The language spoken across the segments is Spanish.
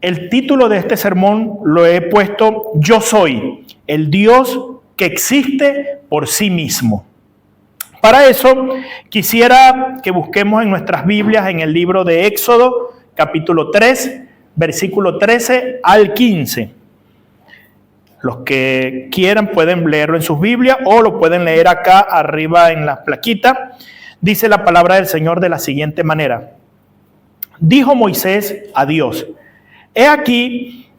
el título de este sermón lo he puesto Yo soy, el Dios que existe por sí mismo. Para eso quisiera que busquemos en nuestras Biblias en el libro de Éxodo, capítulo 3, versículo 13 al 15. Los que quieran pueden leerlo en sus Biblias o lo pueden leer acá arriba en la plaquita. Dice la palabra del Señor de la siguiente manera. Dijo Moisés a Dios: He aquí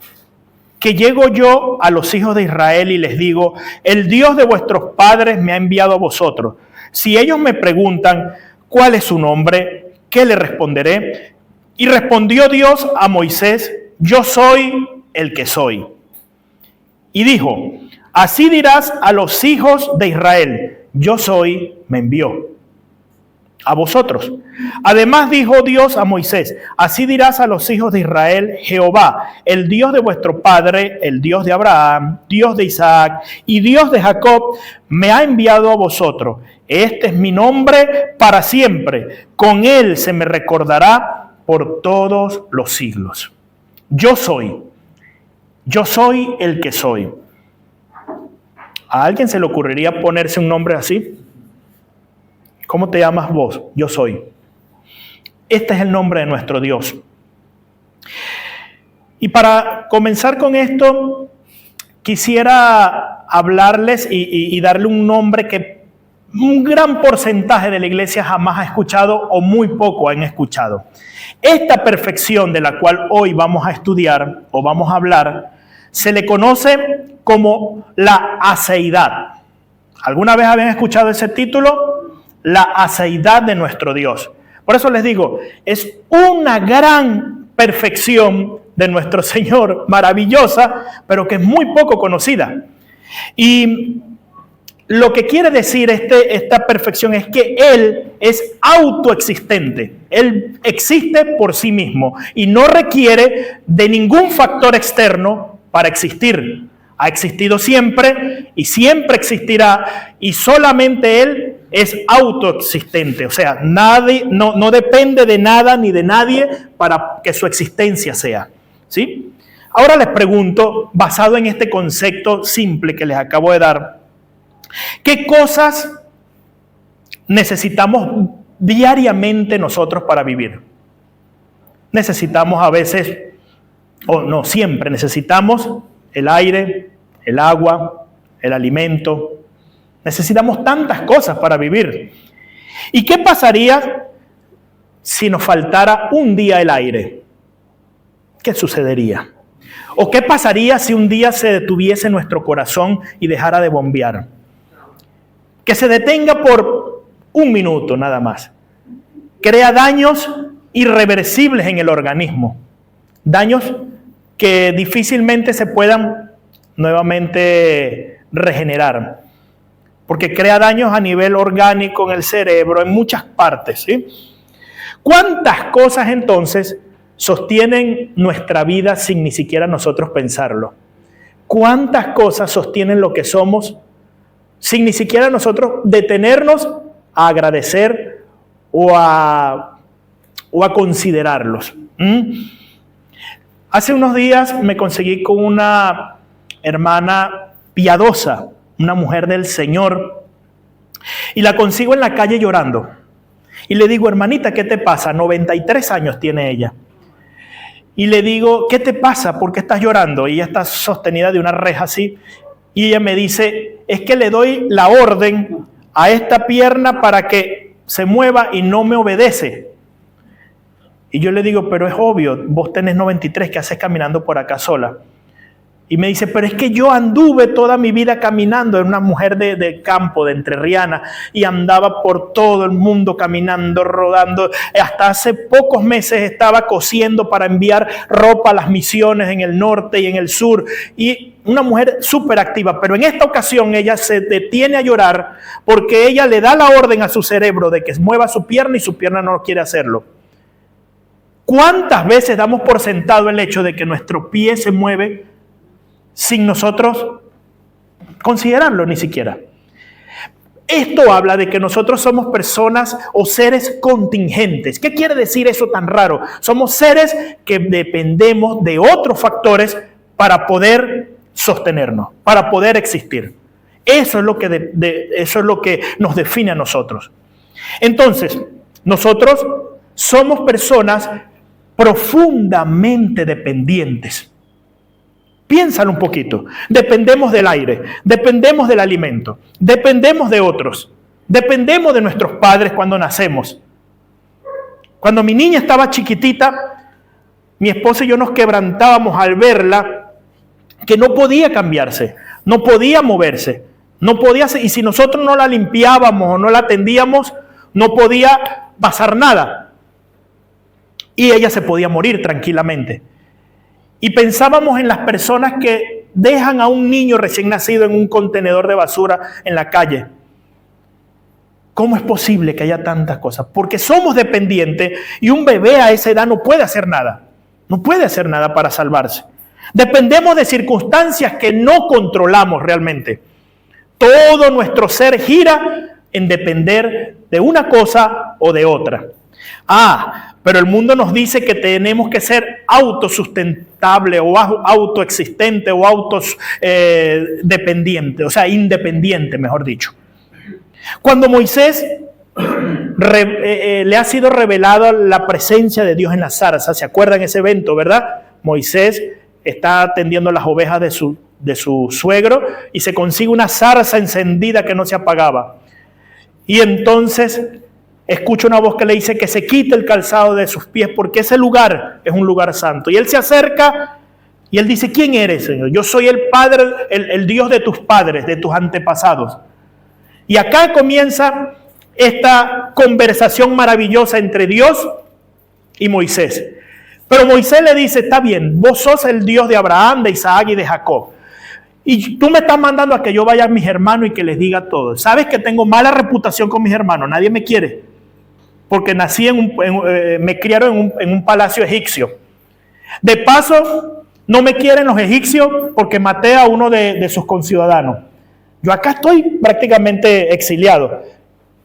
que llego yo a los hijos de Israel y les digo, el Dios de vuestros padres me ha enviado a vosotros. Si ellos me preguntan, ¿cuál es su nombre? ¿Qué le responderé? Y respondió Dios a Moisés, yo soy el que soy. Y dijo, así dirás a los hijos de Israel, yo soy, me envió a vosotros. Además dijo Dios a Moisés, así dirás a los hijos de Israel, Jehová, el Dios de vuestro padre, el Dios de Abraham, Dios de Isaac y Dios de Jacob, me ha enviado a vosotros. Este es mi nombre para siempre. Con él se me recordará por todos los siglos. Yo soy el que soy. ¿A alguien se le ocurriría ponerse un nombre así? ¿Cómo te llamas vos? Yo soy. Este es el nombre de nuestro Dios. Y para comenzar con esto, quisiera hablarles y darle un nombre que un gran porcentaje de la iglesia jamás ha escuchado o muy poco han escuchado. Esta perfección de la cual hoy vamos a estudiar o vamos a hablar, se le conoce como la aseidad. ¿Alguna vez habían escuchado ese título? La aseidad de nuestro Dios. Por eso les digo, es una gran perfección de nuestro Señor, maravillosa, pero que es muy poco conocida. Y lo que quiere decir esta perfección es que Él es autoexistente. Él existe por sí mismo y no requiere de ningún factor externo para existir. Ha existido siempre y siempre existirá y solamente Él es autoexistente. O sea, nadie, no depende de nada ni de nadie para que su existencia sea. ¿Sí? Ahora les pregunto, basado en este concepto simple que les acabo de dar, ¿qué cosas necesitamos diariamente nosotros para vivir? Necesitamos a veces, o no siempre, necesitamos el aire, el agua, el alimento. Necesitamos tantas cosas para vivir. ¿Y qué pasaría si nos faltara un día el aire? ¿Qué sucedería? ¿O qué pasaría si un día se detuviese nuestro corazón y dejara de bombear? Que se detenga por un minuto nada más. Crea daños irreversibles en el organismo. Daños que difícilmente se puedan nuevamente regenerar. Porque crea daños a nivel orgánico en el cerebro, en muchas partes, ¿sí? ¿Cuántas cosas entonces sostienen nuestra vida sin ni siquiera nosotros pensarlo? ¿Cuántas cosas sostienen lo que somos sin ni siquiera nosotros detenernos a agradecer o a considerarlos? Hace unos días me conseguí con una hermana piadosa, una mujer del Señor, y la consigo en la calle llorando. Y le digo, hermanita, ¿qué te pasa? 93 años tiene ella. Y le digo, ¿qué te pasa? ¿Por qué estás llorando? Y ella está sostenida de una reja así. Y ella me dice, es que le doy la orden a esta pierna para que se mueva y no me obedece. Y yo le digo, pero es obvio, vos tenés 93, ¿qué haces caminando por acá sola? Y me dice, pero es que yo anduve toda mi vida caminando, era una mujer de campo, de entrerriana, y andaba por todo el mundo caminando, rodando. Hasta hace pocos meses estaba cosiendo para enviar ropa a las misiones en el norte y en el sur. Y una mujer súper activa, pero en esta ocasión ella se detiene a llorar porque ella le da la orden a su cerebro de que mueva su pierna y su pierna no quiere hacerlo. ¿Cuántas veces damos por sentado el hecho de que nuestro pie se mueve sin nosotros considerarlo ni siquiera? Esto habla de que nosotros somos personas o seres contingentes. ¿Qué quiere decir eso tan raro? Somos seres que dependemos de otros factores para poder sostenernos, para poder existir. Eso es lo que nos define a nosotros. Entonces, nosotros somos personas profundamente dependientes. Piénsalo un poquito. Dependemos del aire, dependemos del alimento, dependemos de otros, dependemos de nuestros padres cuando nacemos. Cuando mi niña estaba chiquitita, mi esposa y yo nos quebrantábamos al verla, que no podía cambiarse, no podía moverse, no podía, y si nosotros no la limpiábamos o no la atendíamos, no podía pasar nada. Y ella se podía morir tranquilamente. Y pensábamos en las personas que dejan a un niño recién nacido en un contenedor de basura en la calle. ¿Cómo es posible que haya tantas cosas? Porque somos dependientes y un bebé a esa edad no puede hacer nada. No puede hacer nada para salvarse. Dependemos de circunstancias que no controlamos realmente. Todo nuestro ser gira en depender de una cosa o de otra. Pero el mundo nos dice que tenemos que ser autosustentable o autoexistente o dependiente, o sea, independiente, mejor dicho. Cuando Moisés le ha sido revelada la presencia de Dios en la zarza, ¿se acuerdan ese evento, verdad? Moisés está atendiendo las ovejas de su suegro y se consigue una zarza encendida que no se apagaba. Y entonces escucha una voz que le dice que se quite el calzado de sus pies porque ese lugar es un lugar santo. Y él se acerca y él dice: ¿quién eres, Señor? Yo soy el Padre, el Dios de tus padres, de tus antepasados. Y acá comienza esta conversación maravillosa entre Dios y Moisés. Pero Moisés le dice: está bien, vos sos el Dios de Abraham, de Isaac y de Jacob. Y tú me estás mandando a que yo vaya a mis hermanos y que les diga todo. Sabes que tengo mala reputación con mis hermanos, nadie me quiere. Porque nací me criaron en un palacio egipcio. De paso, no me quieren los egipcios porque maté a uno de sus conciudadanos. Yo acá estoy prácticamente exiliado.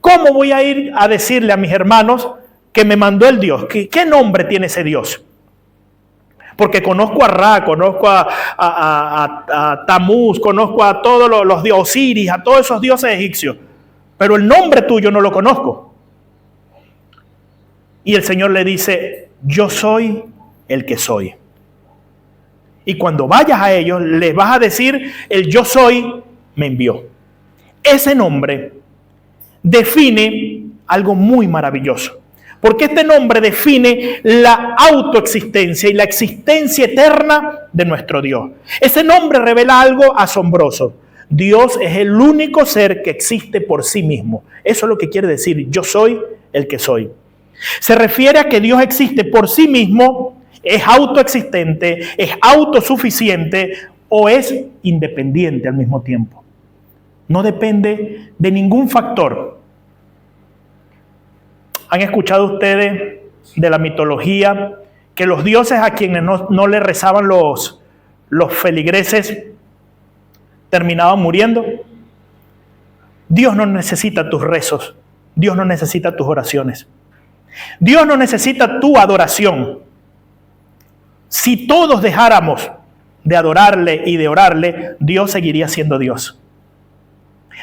¿Cómo voy a ir a decirle a mis hermanos que me mandó el Dios? ¿Qué nombre tiene ese Dios? Porque conozco a Ra, conozco a Tamuz, conozco a todos los dioses, Osiris, a todos esos dioses egipcios. Pero el nombre tuyo no lo conozco. Y el Señor le dice: yo soy el que soy. Y cuando vayas a ellos, les vas a decir: el yo soy me envió. Ese nombre define algo muy maravilloso. Porque este nombre define la autoexistencia y la existencia eterna de nuestro Dios. Ese nombre revela algo asombroso. Dios es el único ser que existe por sí mismo. Eso es lo que quiere decir: yo soy el que soy. Se refiere a que Dios existe por sí mismo, es autoexistente, es autosuficiente o es independiente al mismo tiempo. No depende de ningún factor. ¿Han escuchado ustedes de la mitología que los dioses a quienes no le rezaban los feligreses terminaban muriendo? Dios no necesita tus rezos. Dios no necesita tus oraciones. Dios no necesita tu adoración. Si todos dejáramos de adorarle y de orarle, Dios seguiría siendo Dios.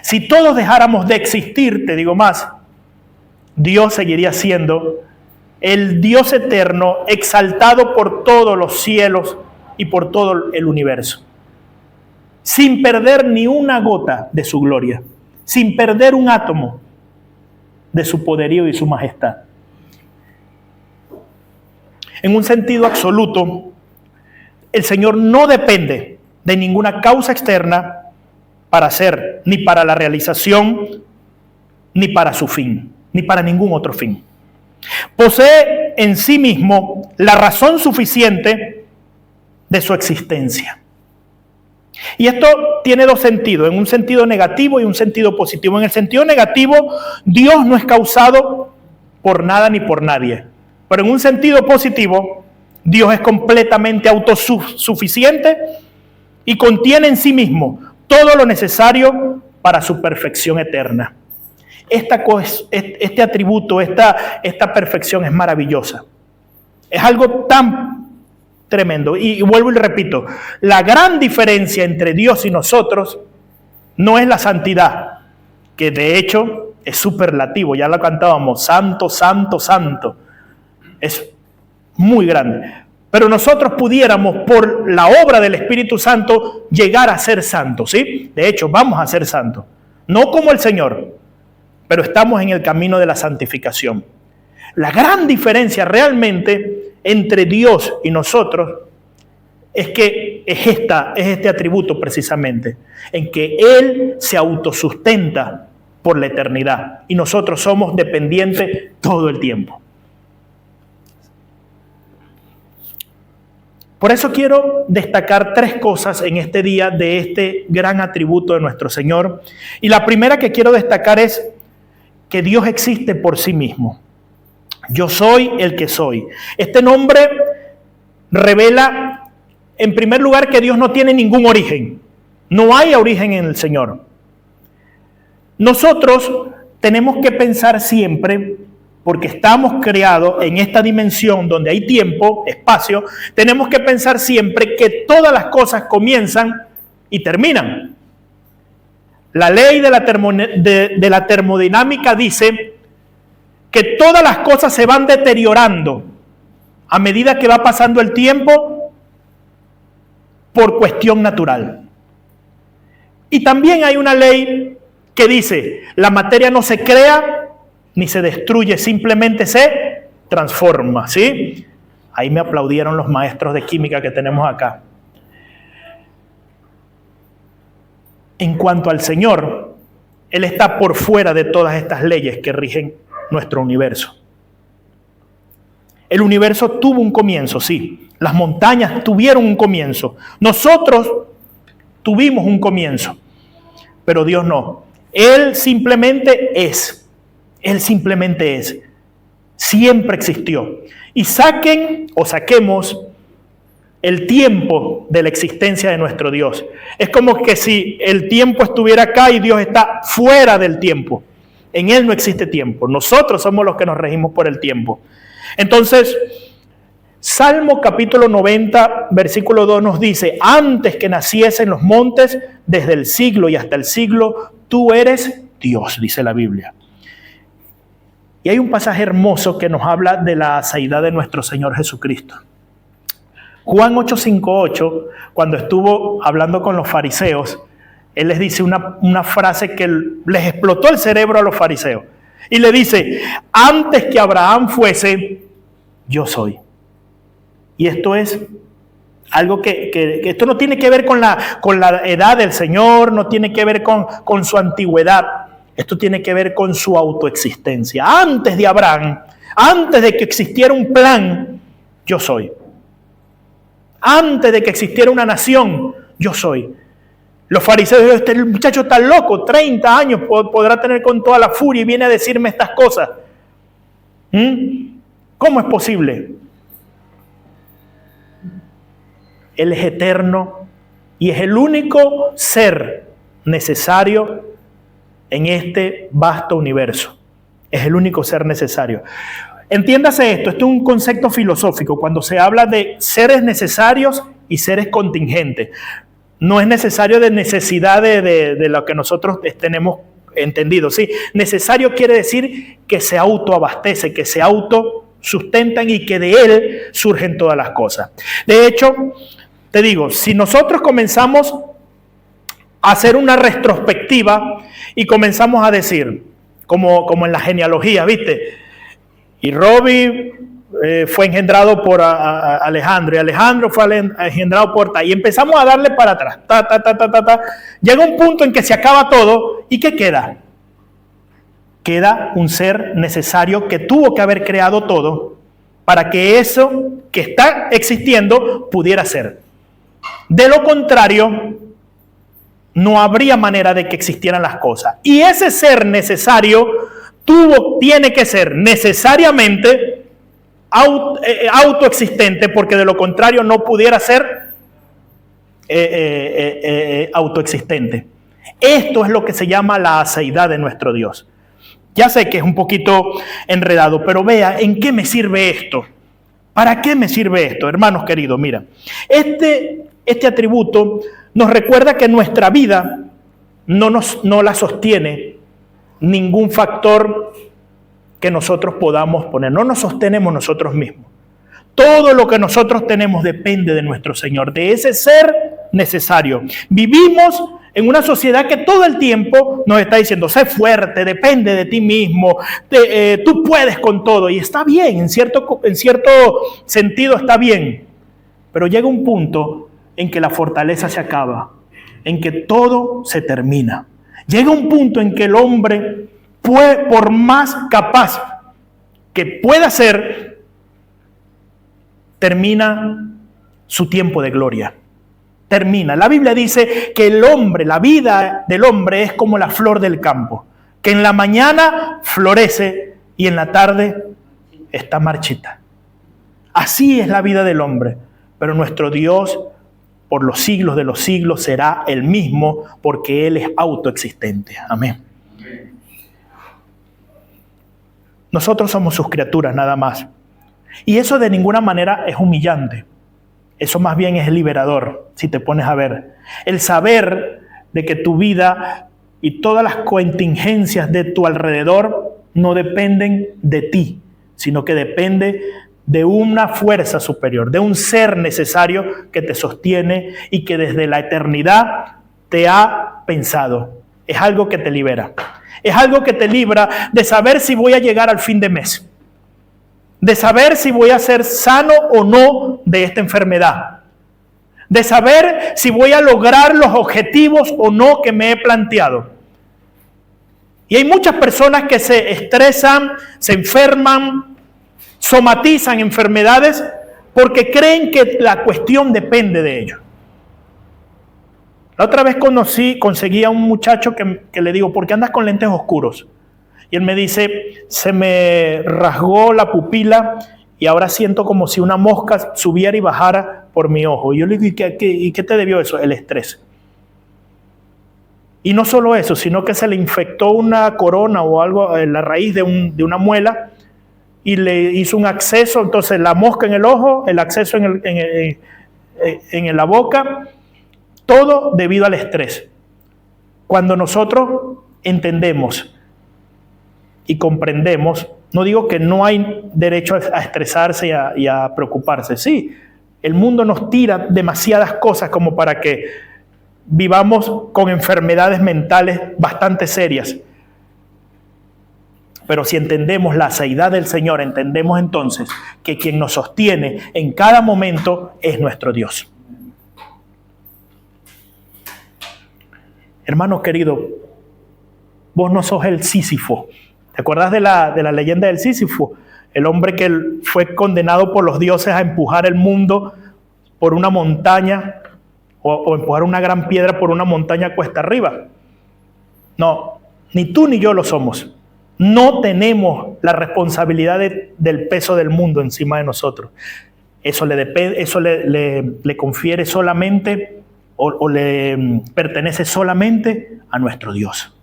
Si todos dejáramos de existir, te digo más, Dios seguiría siendo el Dios eterno, exaltado por todos los cielos y por todo el universo, sin perder ni una gota de su gloria, sin perder un átomo de su poderío y su majestad. En un sentido absoluto, el Señor no depende de ninguna causa externa para ser, ni para la realización, ni para su fin, ni para ningún otro fin. Posee en sí mismo la razón suficiente de su existencia. Y esto tiene dos sentidos, en un sentido negativo y un sentido positivo. En el sentido negativo, Dios no es causado por nada ni por nadie. Pero en un sentido positivo, Dios es completamente autosuficiente y contiene en sí mismo todo lo necesario para su perfección eterna. Este atributo, esta perfección es maravillosa. Es algo tan tremendo. Y vuelvo y repito, la gran diferencia entre Dios y nosotros no es la santidad, que de hecho es superlativo, ya lo cantábamos, santo, santo, santo. Es muy grande. Pero nosotros pudiéramos, por la obra del Espíritu Santo, llegar a ser santos, ¿sí? De hecho, vamos a ser santos. No como el Señor, pero estamos en el camino de la santificación. La gran diferencia realmente entre Dios y nosotros es que es este atributo precisamente, en que Él se autosustenta por la eternidad y nosotros somos dependientes todo el tiempo. Por eso quiero destacar 3 cosas en este día de este gran atributo de nuestro Señor. Y la primera que quiero destacar es que Dios existe por sí mismo. Yo soy el que soy. Este nombre revela, en primer lugar, que Dios no tiene ningún origen. No hay origen en el Señor. Nosotros tenemos que pensar siempre, porque estamos creados en esta dimensión donde hay tiempo, espacio, tenemos que pensar siempre que todas las cosas comienzan y terminan. La ley de la termodinámica dice que todas las cosas se van deteriorando a medida que va pasando el tiempo por cuestión natural. Y también hay una ley que dice, la materia no se crea ni se destruye, simplemente se transforma, ¿sí? Ahí me aplaudieron los maestros de química que tenemos acá. En cuanto al Señor, Él está por fuera de todas estas leyes que rigen nuestro universo. El universo tuvo un comienzo, sí. Las montañas tuvieron un comienzo. Nosotros tuvimos un comienzo, pero Dios no. Él simplemente es. Él simplemente es. Siempre existió. Y saquemos el tiempo de la existencia de nuestro Dios. Es como que si el tiempo estuviera acá y Dios está fuera del tiempo. En Él no existe tiempo. Nosotros somos los que nos regimos por el tiempo. Entonces, Salmo capítulo 90, versículo 2 nos dice, antes que naciesen los montes, desde el siglo y hasta el siglo, tú eres Dios, dice la Biblia. Y hay un pasaje hermoso que nos habla de la aseidad de nuestro Señor Jesucristo. Juan 8:58, cuando estuvo hablando con los fariseos, Él les dice una frase que les explotó el cerebro a los fariseos. Y le dice, antes que Abraham fuese, yo soy. Y esto es algo que esto no tiene que ver con la edad del Señor, no tiene que ver con su antigüedad. Esto tiene que ver con su autoexistencia. Antes de Abraham, antes de que existiera un plan, yo soy. Antes de que existiera una nación, yo soy. Los fariseos, este muchacho está loco, 30 años podrá tener con toda la furia y viene a decirme estas cosas. ¿Cómo es posible? Él es eterno y es el único ser necesario en este vasto universo. Es el único ser necesario. Entiéndase esto es un concepto filosófico cuando se habla de seres necesarios y seres contingentes. No es necesario de necesidad de lo que nosotros tenemos entendido, ¿sí? Necesario quiere decir que se autoabastece, que se autosustentan y que de Él surgen todas las cosas. De hecho, te digo, si nosotros comenzamos a hacer una retrospectiva y comenzamos a decir, como en la genealogía, ¿viste? Y Robbie fue engendrado por Alejandro, y Alejandro fue engendrado por Ta, y empezamos a darle para atrás, Llega un punto en que se acaba todo, ¿y qué queda? Queda un ser necesario que tuvo que haber creado todo para que eso que está existiendo pudiera ser. De lo contrario, no habría manera de que existieran las cosas. Y ese ser necesario tiene que ser necesariamente autoexistente, porque de lo contrario no pudiera ser autoexistente. Esto es lo que se llama la aseidad de nuestro Dios. Ya sé que es un poquito enredado, pero vea, ¿en qué me sirve esto? ¿Para qué me sirve esto, hermanos queridos? Mira, este atributo nos recuerda que nuestra vida no la sostiene ningún factor que nosotros podamos poner. No nos sostenemos nosotros mismos. Todo lo que nosotros tenemos depende de nuestro Señor, de ese ser necesario. Vivimos en una sociedad que todo el tiempo nos está diciendo, sé fuerte, depende de ti mismo, tú puedes con todo. Y está bien, en cierto sentido está bien. Pero llega un punto en que la fortaleza se acaba, en que todo se termina. Llega un punto en que el hombre, por más capaz que pueda ser, termina su tiempo de gloria. Termina. La Biblia dice que la vida del hombre es como la flor del campo, que en la mañana florece y en la tarde está marchita. Así es la vida del hombre, pero nuestro Dios por los siglos de los siglos será el mismo porque Él es autoexistente. Amén. Nosotros somos sus criaturas nada más. Y eso de ninguna manera es humillante. Eso más bien es liberador, si te pones a ver. El saber de que tu vida y todas las contingencias de tu alrededor no dependen de ti, sino que depende de una fuerza superior, de un ser necesario que te sostiene y que desde la eternidad te ha pensado. Es algo que te libera. Es algo que te libra de saber si voy a llegar al fin de mes, de saber si voy a ser sano o no de esta enfermedad, de saber si voy a lograr los objetivos o no que me he planteado. Y hay muchas personas que se estresan, se enferman, somatizan enfermedades porque creen que la cuestión depende de ellos. La otra vez conseguí a un muchacho que le digo, ¿por qué andas con lentes oscuros? Y él me dice, se me rasgó la pupila y ahora siento como si una mosca subiera y bajara por mi ojo. Y yo le digo, ¿y qué te debió eso? El estrés. Y no solo eso, sino que se le infectó una corona o algo en la raíz de una muela y le hizo un acceso, entonces la mosca en el ojo, el acceso en la boca, todo debido al estrés. Cuando nosotros entendemos y comprendemos, no digo que no hay derecho a estresarse y a preocuparse. Sí, el mundo nos tira demasiadas cosas como para que vivamos con enfermedades mentales bastante serias. Pero si entendemos la seidad del Señor, entendemos entonces que quien nos sostiene en cada momento es nuestro Dios. Hermano querido, vos no sos el Sísifo. ¿Te acuerdas de la leyenda del Sísifo? El hombre que fue condenado por los dioses a empujar el mundo por una montaña o empujar una gran piedra por una montaña cuesta arriba. No, ni tú ni yo lo somos. No tenemos la responsabilidad del peso del mundo encima de nosotros. Eso le confiere solamente o le pertenece solamente a nuestro Dios.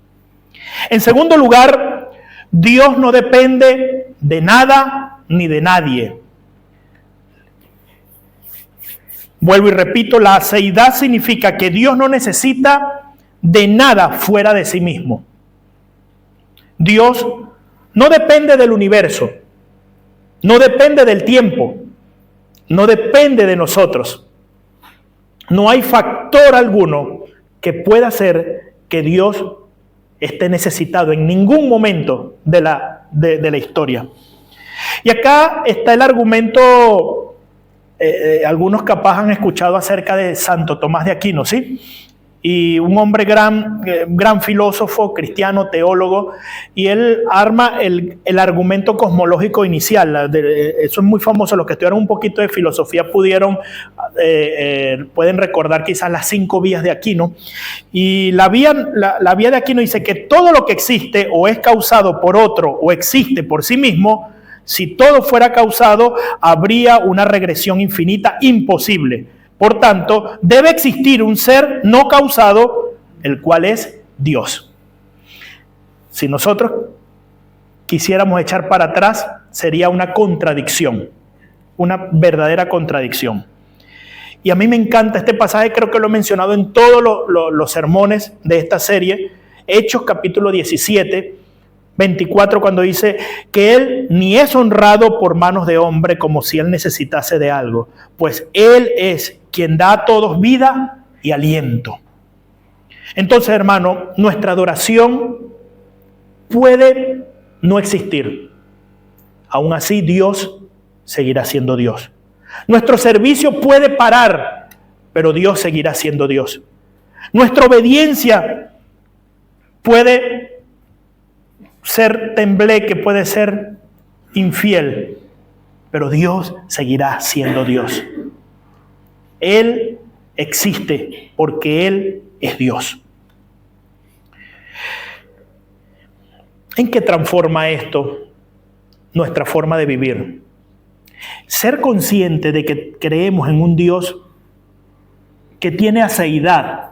En segundo lugar, Dios no depende de nada ni de nadie. Vuelvo y repito, la seidad significa que Dios no necesita de nada fuera de sí mismo. Dios no depende del universo, no depende del tiempo, no depende de nosotros. No hay factor alguno que pueda hacer que Dios esté necesitado en ningún momento de la historia. Y acá está el argumento, algunos capaz han escuchado acerca de Santo Tomás de Aquino, ¿sí? Y un hombre gran filósofo, cristiano, teólogo, y él arma el argumento cosmológico inicial. Eso es muy famoso. Los que estudiaron un poquito de filosofía pueden recordar quizás las 5 vías de Aquino. Y la vía de Aquino dice que todo lo que existe o es causado por otro o existe por sí mismo. Si todo fuera causado, habría una regresión infinita imposible. Por tanto, debe existir un ser no causado, el cual es Dios. Si nosotros quisiéramos echar para atrás, sería una contradicción, una verdadera contradicción. Y a mí me encanta este pasaje, creo que lo he mencionado en todos los sermones de esta serie, Hechos capítulo 17, 24, cuando dice que Él ni es honrado por manos de hombre como si Él necesitase de algo, pues Él es quien da a todos vida y aliento. Entonces, hermano, nuestra adoración puede no existir. Aún así, Dios seguirá siendo Dios. Nuestro servicio puede parar, pero Dios seguirá siendo Dios. Nuestra obediencia puede ser tembleque, puede ser infiel, pero Dios seguirá siendo Dios. Él existe porque Él es Dios. ¿En qué transforma esto nuestra forma de vivir? Ser consciente de que creemos en un Dios que tiene aceidad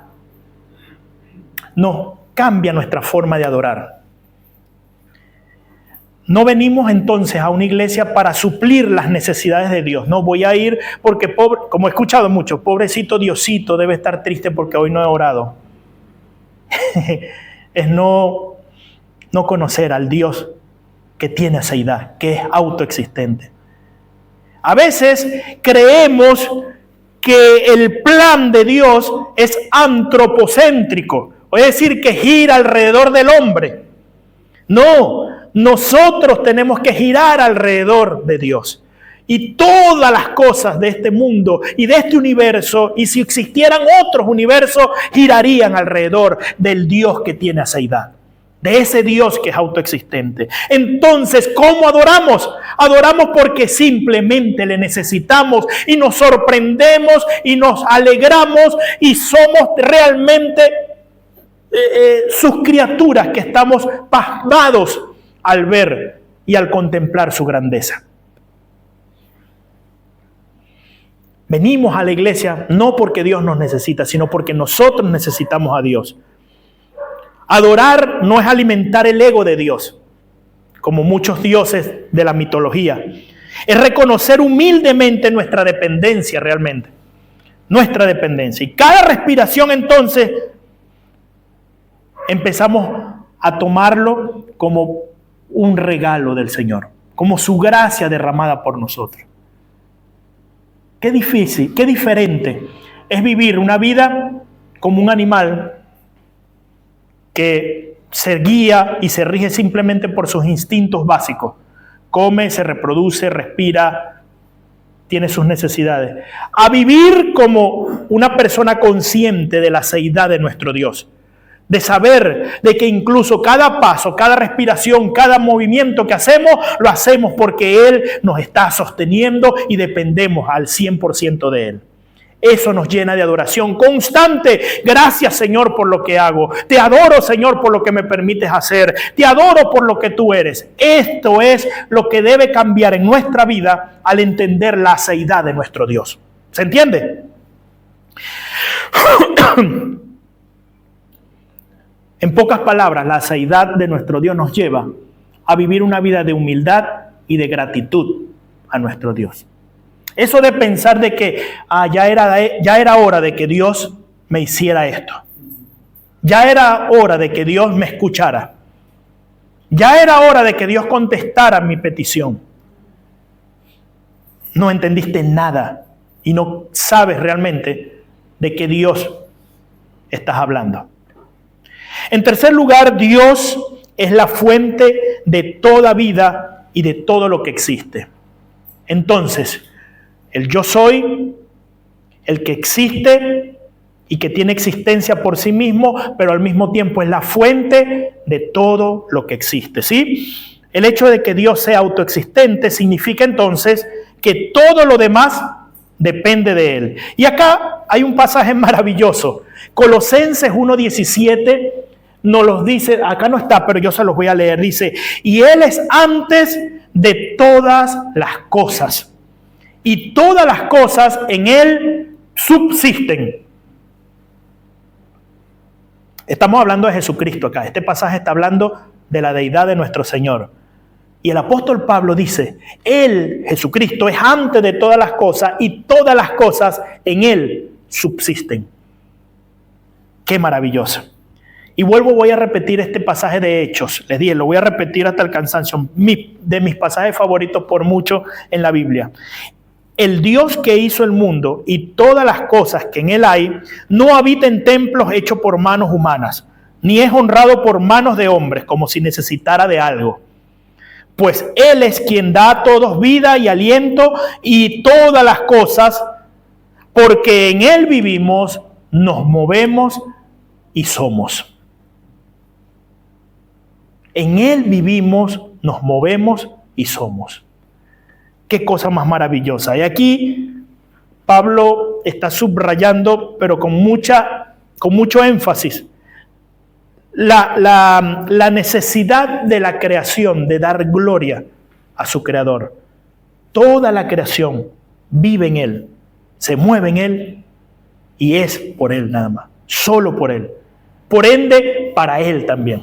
nos cambia nuestra forma de adorar. No venimos entonces a una iglesia para suplir las necesidades de Dios. No voy a ir porque, pobre, como he escuchado mucho, pobrecito Diosito debe estar triste porque hoy no he orado. Es no conocer al Dios que tiene aceidad, que es autoexistente. A veces creemos que el plan de Dios es antropocéntrico, es decir, que gira alrededor del hombre. No, nosotros tenemos que girar alrededor de Dios. Y todas las cosas de este mundo y de este universo, y si existieran otros universos, girarían alrededor del Dios que tiene aceidad, de ese Dios que es autoexistente. Entonces, ¿cómo adoramos? Adoramos porque simplemente le necesitamos y nos sorprendemos y nos alegramos y somos realmente sus criaturas que estamos pasmados al ver y al contemplar su grandeza. Venimos a la iglesia no porque Dios nos necesita, sino porque nosotros necesitamos a Dios. Adorar no es alimentar el ego de Dios, como muchos dioses de la mitología. Es reconocer humildemente nuestra dependencia realmente. Nuestra dependencia. Y cada respiración entonces empezamos a tomarlo como un regalo del Señor, como su gracia derramada por nosotros. Qué difícil, qué diferente es vivir una vida como un animal que se guía y se rige simplemente por sus instintos básicos. Come, se reproduce, respira, tiene sus necesidades. A vivir como una persona consciente de la aceidad de nuestro Dios. De saber de que incluso cada paso, cada respiración, cada movimiento que hacemos, lo hacemos porque Él nos está sosteniendo y dependemos al 100% de Él. Eso nos llena de adoración constante. Gracias, Señor, por lo que hago. Te adoro, Señor, por lo que me permites hacer. Te adoro por lo que tú eres. Esto es lo que debe cambiar en nuestra vida al entender la aceidad de nuestro Dios. ¿Se entiende? En pocas palabras, la aceidad de nuestro Dios nos lleva a vivir una vida de humildad y de gratitud a nuestro Dios. Eso de pensar de que ya era hora de que Dios me hiciera esto. Ya era hora de que Dios me escuchara. Ya era hora de que Dios contestara mi petición. No entendiste nada y no sabes realmente de qué Dios estás hablando. En tercer lugar, Dios es la fuente de toda vida y de todo lo que existe. Entonces, el yo soy, el que existe y que tiene existencia por sí mismo, pero al mismo tiempo es la fuente de todo lo que existe, ¿sí? El hecho de que Dios sea autoexistente significa entonces que todo lo demás depende de Él. Y acá hay un pasaje maravilloso. Colosenses 1:17 nos los dice, acá no está, pero yo se los voy a leer. Dice, y Él es antes de todas las cosas. Y todas las cosas en Él subsisten. Estamos hablando de Jesucristo acá. Este pasaje está hablando de la deidad de nuestro Señor. Y el apóstol Pablo dice, Él, Jesucristo, es antes de todas las cosas y todas las cosas en Él subsisten. ¡Qué maravilloso! Y voy a repetir este pasaje de Hechos. Les dije, lo voy a repetir hasta el cansancio. De mis pasajes favoritos por mucho en la Biblia. El Dios que hizo el mundo y todas las cosas que en él hay, no habita en templos hechos por manos humanas, ni es honrado por manos de hombres, como si necesitara de algo. Pues Él es quien da a todos vida y aliento y todas las cosas, porque en Él vivimos, nos movemos y somos. En Él vivimos, nos movemos y somos. Qué cosa más maravillosa. Y aquí Pablo está subrayando, pero con mucho énfasis, la necesidad de la creación, de dar gloria a su creador. Toda la creación vive en Él, se mueve en Él y es por Él nada más, solo por Él. Por ende, para Él también.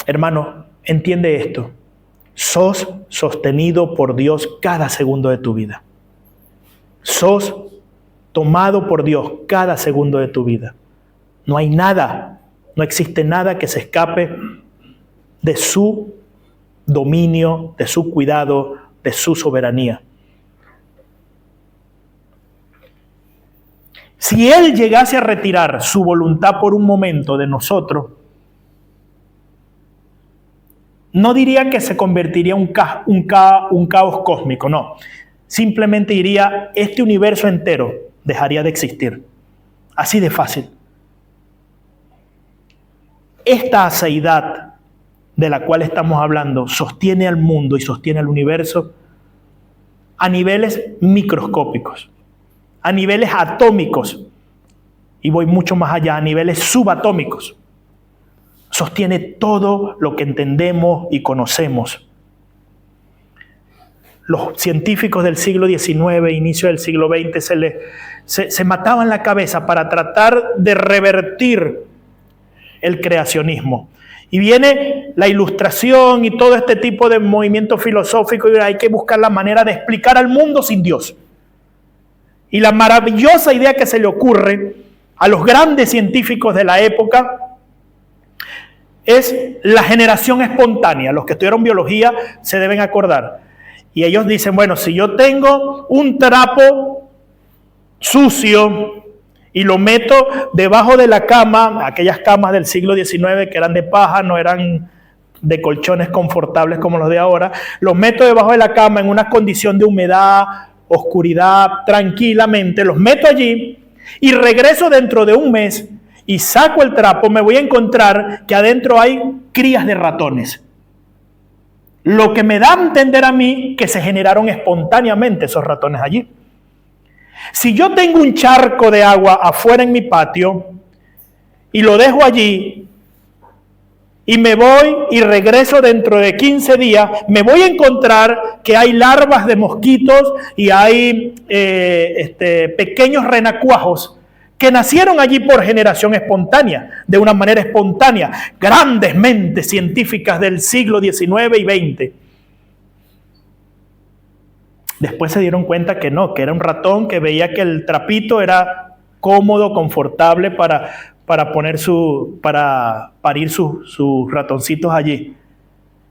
Hermano, entiende esto. Sos sostenido por Dios cada segundo de tu vida. Sos tomado por Dios cada segundo de tu vida. No hay nada, no existe nada que se escape de su dominio, de su cuidado, de su soberanía. Si Él llegase a retirar su voluntad por un momento de nosotros, no diría que se convertiría en un caos cósmico, no. Simplemente diría, este universo entero dejaría de existir. Así de fácil. Esta aceidad de la cual estamos hablando sostiene al mundo y sostiene al universo a niveles microscópicos, a niveles atómicos, y voy mucho más allá, a niveles subatómicos. Sostiene todo lo que entendemos y conocemos. Los científicos del siglo XIX, inicio del siglo XX, se mataban la cabeza para tratar de revertir el creacionismo. Y viene la ilustración y todo este tipo de movimiento filosófico y hay que buscar la manera de explicar al mundo sin Dios. Y la maravillosa idea que se le ocurre a los grandes científicos de la época es la generación espontánea. Los que estudiaron biología se deben acordar. Y ellos dicen, bueno, si yo tengo un trapo sucio y lo meto debajo de la cama, aquellas camas del siglo XIX que eran de paja, no eran de colchones confortables como los de ahora, los meto debajo de la cama en una condición de humedad, oscuridad, tranquilamente, los meto allí y regreso dentro de un mes y saco el trapo, me voy a encontrar que adentro hay crías de ratones. Lo que me da a entender a mí que se generaron espontáneamente esos ratones allí. Si yo tengo un charco de agua afuera en mi patio y lo dejo allí y me voy y regreso dentro de 15 días, me voy a encontrar que hay larvas de mosquitos y hay pequeños renacuajos que nacieron allí por generación espontánea, de una manera espontánea. Grandes mentes científicas del siglo XIX y XX. Después se dieron cuenta que no, que era un ratón que veía que el trapito era cómodo, confortable para parir sus ratoncitos allí.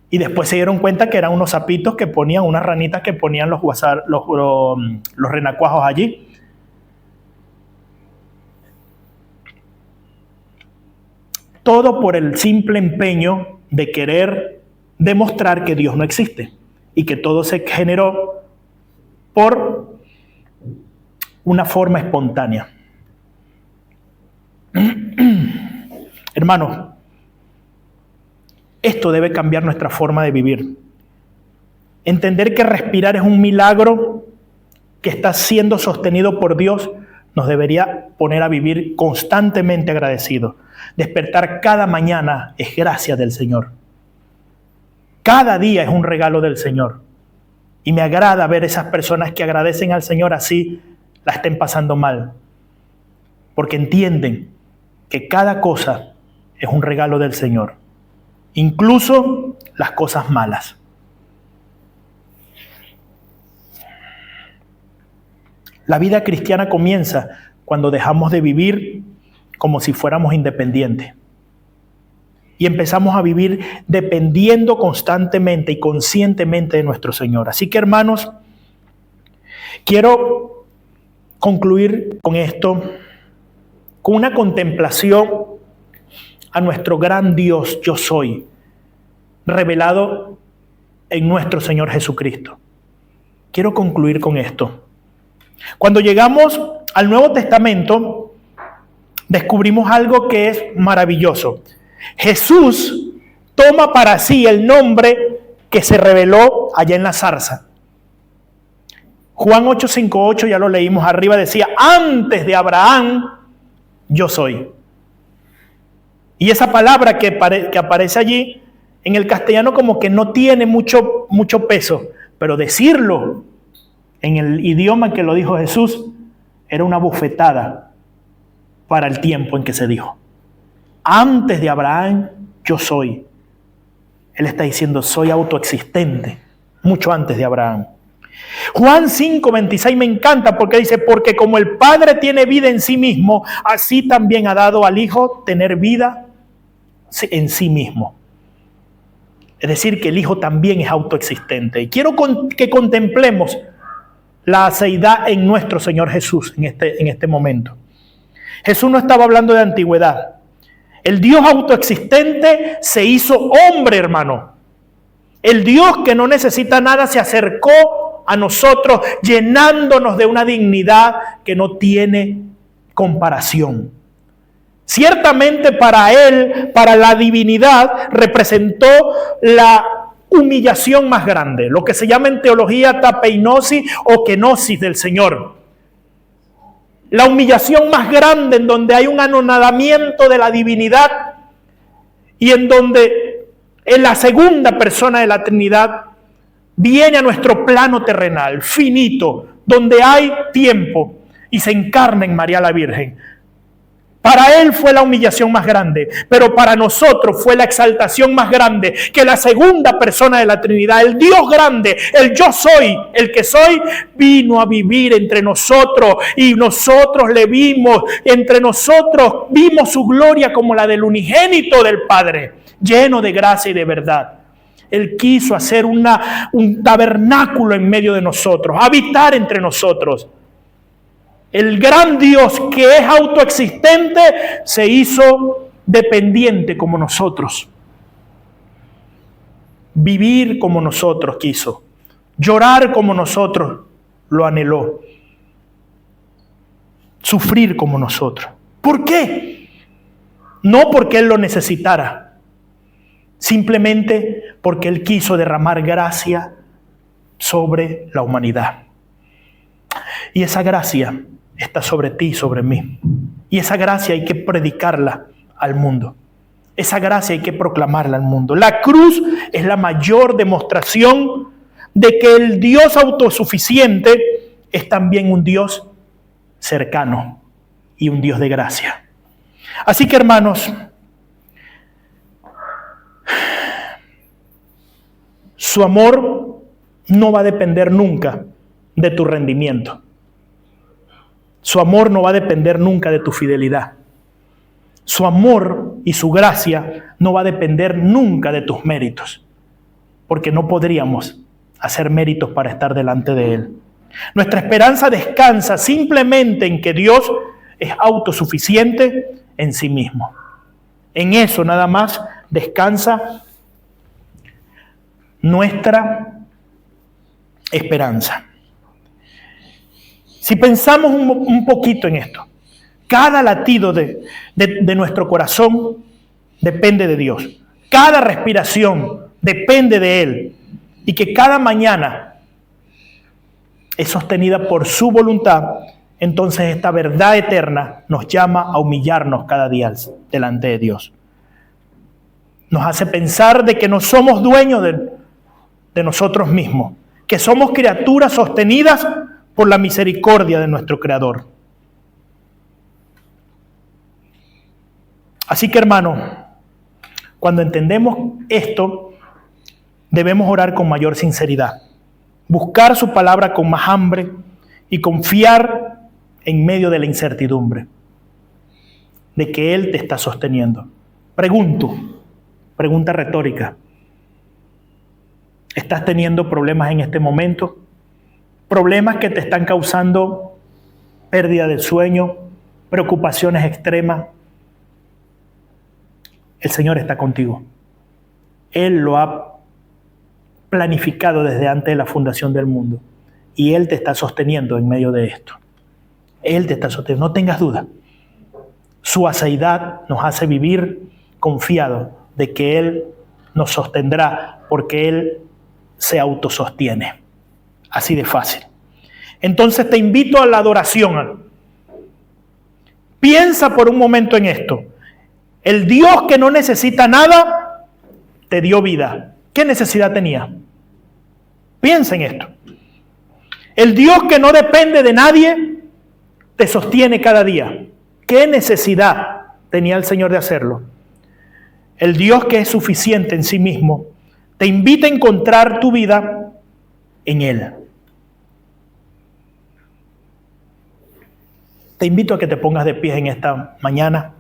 Y después se dieron cuenta que eran unos sapitos que ponían, unas ranitas que ponían los renacuajos allí. Todo por el simple empeño de querer demostrar que Dios no existe y que todo se generó por una forma espontánea. Hermanos, esto debe cambiar nuestra forma de vivir. Entender que respirar es un milagro que está siendo sostenido por Dios nos debería poner a vivir constantemente agradecidos. Despertar cada mañana es gracia del Señor. Cada día es un regalo del Señor. Y me agrada ver esas personas que agradecen al Señor así la estén pasando mal. Porque entienden que cada cosa es un regalo del Señor. incluso las cosas malas. La vida cristiana comienza cuando dejamos de vivir como si fuéramos independientes y empezamos a vivir dependiendo constantemente y conscientemente de nuestro Señor. Así que, hermanos, quiero concluir con esto, con una contemplación a nuestro gran Dios, yo soy, revelado en nuestro Señor Jesucristo. Quiero concluir con esto. Cuando llegamos al Nuevo Testamento, descubrimos algo que es maravilloso. Jesús toma para sí el nombre que se reveló allá en la zarza. Juan 8:58, ya lo leímos arriba, decía: antes de Abraham, yo soy. Y esa palabra que aparece allí, en el castellano como que no tiene mucho peso, pero decirlo en el idioma que lo dijo Jesús era una bofetada para el tiempo en que se dijo. Antes de Abraham, yo soy. Él está diciendo, soy autoexistente, mucho antes de Abraham. Juan 5:26 me encanta porque dice, porque como el Padre tiene vida en sí mismo, así también ha dado al Hijo tener vida en sí mismo. Es decir, que el Hijo también es autoexistente. Y quiero que contemplemos la aceidad en nuestro Señor Jesús en este momento. Jesús no estaba hablando de antigüedad. El Dios autoexistente se hizo hombre, hermano. El Dios que no necesita nada se acercó a nosotros llenándonos de una dignidad que no tiene comparación. Ciertamente para Él, para la divinidad, representó la humillación más grande, lo que se llama en teología tapeinosis o kenosis del Señor. La humillación más grande en donde hay un anonadamiento de la divinidad y en donde en la segunda persona de la Trinidad viene a nuestro plano terrenal, finito, donde hay tiempo y se encarna en María la Virgen. Para Él fue la humillación más grande, pero para nosotros fue la exaltación más grande, que la segunda persona de la Trinidad, el Dios grande, el yo soy, el que soy, vino a vivir entre nosotros y nosotros le vimos, entre nosotros vimos su gloria como la del unigénito del Padre, lleno de gracia y de verdad. Él quiso hacer un tabernáculo en medio de nosotros, habitar entre nosotros. El gran Dios que es autoexistente se hizo dependiente como nosotros. Vivir como nosotros quiso. Llorar como nosotros lo anheló. Sufrir como nosotros. ¿Por qué? No porque Él lo necesitara. Simplemente porque Él quiso derramar gracia sobre la humanidad. Y esa gracia está sobre ti y sobre mí. Y esa gracia hay que predicarla al mundo. Esa gracia hay que proclamarla al mundo. La cruz es la mayor demostración de que el Dios autosuficiente es también un Dios cercano y un Dios de gracia. Así que, hermanos, su amor no va a depender nunca de tu rendimiento. Su amor no va a depender nunca de tu fidelidad. Su amor y su gracia no va a depender nunca de tus méritos, porque no podríamos hacer méritos para estar delante de Él. Nuestra esperanza descansa simplemente en que Dios es autosuficiente en sí mismo. En eso nada más descansa nuestra esperanza. Si pensamos un poquito en esto, cada latido de nuestro corazón depende de Dios. Cada respiración depende de Él. Y que cada mañana es sostenida por su voluntad, entonces esta verdad eterna nos llama a humillarnos cada día delante de Dios. Nos hace pensar de que no somos dueños de nosotros mismos, que somos criaturas sostenidas por la misericordia de nuestro Creador. Así que, hermano, Cuando entendemos esto, debemos orar con mayor sinceridad, buscar su palabra con más hambre y confiar en medio de la incertidumbre de que Él te está sosteniendo. Pregunta retórica. ¿Estás teniendo problemas en este momento? Problemas que te están causando pérdida del sueño, preocupaciones extremas. El Señor está contigo. Él lo ha planificado desde antes de la fundación del mundo. Y Él te está sosteniendo en medio de esto. Él te está sosteniendo. No tengas duda. Su aseidad nos hace vivir confiados de que Él nos sostendrá porque Él se autosostiene. Así de fácil. Entonces te invito a la adoración. Piensa por un momento en esto. El Dios que no necesita nada, te dio vida. ¿Qué necesidad tenía? Piensa en esto. El Dios que no depende de nadie, te sostiene cada día. ¿Qué necesidad tenía el Señor de hacerlo? El Dios que es suficiente en sí mismo, te invita a encontrar tu vida en Él. Te invito a que te pongas de pie en esta mañana.